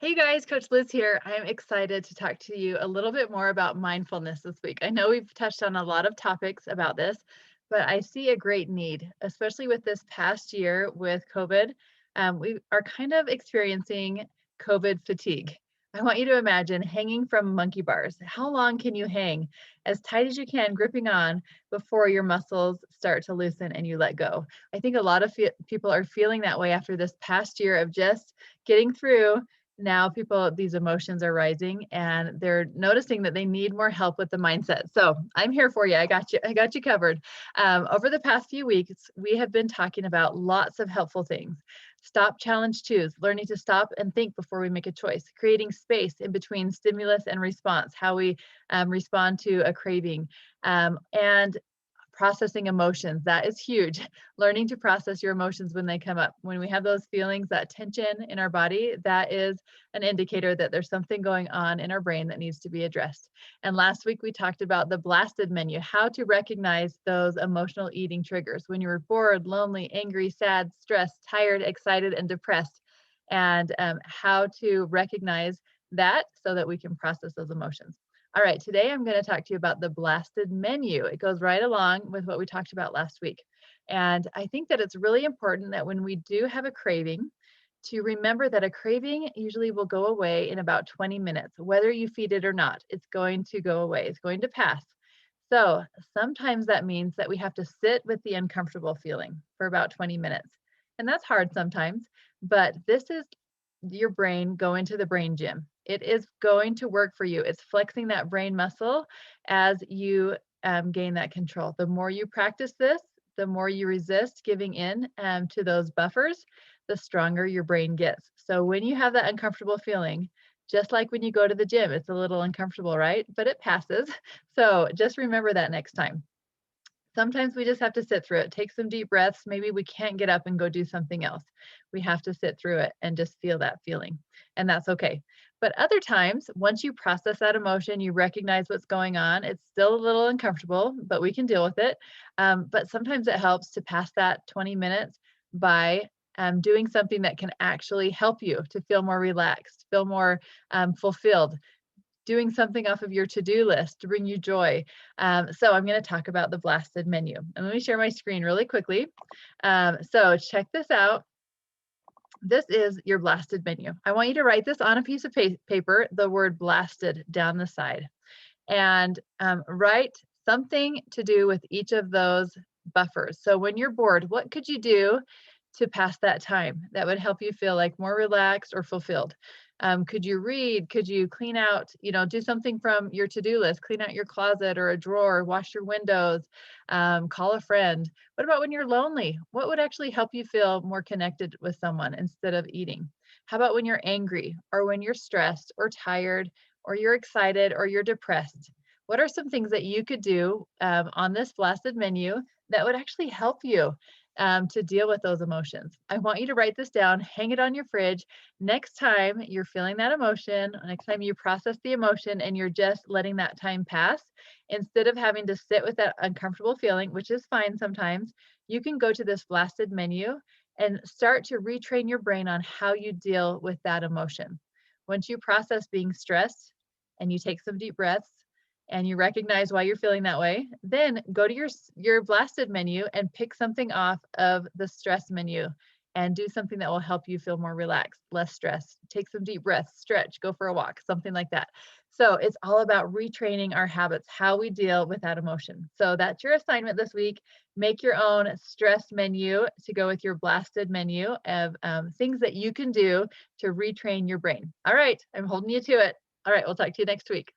Hey guys, Coach Liz here. I'm excited to talk to you a little bit more about mindfulness this week. I know we've touched on a lot of topics about this, but I see a great need, especially with this past year with COVID. We are kind of experiencing COVID fatigue. I want you to imagine hanging from monkey bars. How long can you hang? As tight as you can, gripping on before your muscles start to loosen and you let go. I think a lot of people are feeling that way after this past year of just getting through. Now people, these emotions are rising and they're noticing that they need more help with the mindset. So I'm here for you. I got you covered. Over the past few weeks, we have been talking about lots of helpful things. Stop, challenge, choose, learning to stop and think before we make a choice, creating space in between stimulus and response, how we respond to a craving, and processing emotions. That is huge. Learning to process your emotions when they come up. When we have those feelings, that tension in our body, that is an indicator that there's something going on in our brain that needs to be addressed. And last week we talked about the blasted menu, how to recognize those emotional eating triggers when you're bored, lonely, angry, sad, stressed, tired, excited, and depressed, and how to recognize that so that we can process those emotions. All right, today I'm going to talk to you about the blasted menu. It goes right along with what we talked about last week. And I think that it's really important that when we do have a craving, to remember that a craving usually will go away in about 20 minutes, whether you feed it or not. It's going to go away, it's going to pass. So sometimes that means that we have to sit with the uncomfortable feeling for about 20 minutes. And that's hard sometimes, but this is your brain going to the brain gym. It is going to work for you. It's flexing that brain muscle as you gain that control. The more you practice this, the more you resist giving in to those buffers, the stronger your brain gets. So when you have that uncomfortable feeling, just like when you go to the gym, it's a little uncomfortable, right? But it passes. So just remember that next time. Sometimes we just have to sit through it, take some deep breaths. Maybe we can't get up and go do something else. We have to sit through it and just feel that feeling. And that's okay. But other times, once you process that emotion, you recognize what's going on. It's still a little uncomfortable, but we can deal with it. But sometimes it helps to pass that 20 minutes by doing something that can actually help you to feel more relaxed, feel more fulfilled, doing something off of your to-do list to bring you joy. So I'm going to talk about the blasted menu. And let me share my screen really quickly. So check this out. This is your blasted menu. I want you to write this on a piece of paper, the word blasted down the side, and write something to do with each of those buffers. So when you're bored, what could you do to pass that time that would help you feel like more relaxed or fulfilled? Could you read? Could you clean out, do something from your to-do list, clean out your closet or a drawer, wash your windows, call a friend? What about when you're lonely? What would actually help you feel more connected with someone instead of eating? How about when you're angry or when you're stressed or tired or you're excited or you're depressed? What are some things that you could do on this blasted menu that would actually help you to deal with those emotions? I want you to write this down, hang it on your fridge. Next time you're feeling that emotion, next time you process the emotion and you're just letting that time pass, instead of having to sit with that uncomfortable feeling, which is fine sometimes, you can go to this blasted menu and start to retrain your brain on how you deal with that emotion. Once you process being stressed and you take some deep breaths, and you recognize why you're feeling that way, then go to your blasted menu and pick something off of the stress menu and do something that will help you feel more relaxed, less stressed. Take some deep breaths, stretch, go for a walk, something like that. So it's all about retraining our habits, how we deal with that emotion. So that's your assignment this week. Make your own stress menu to go with your blasted menu of things that you can do to retrain your brain. All right, I'm holding you to it. All right, we'll talk to you next week.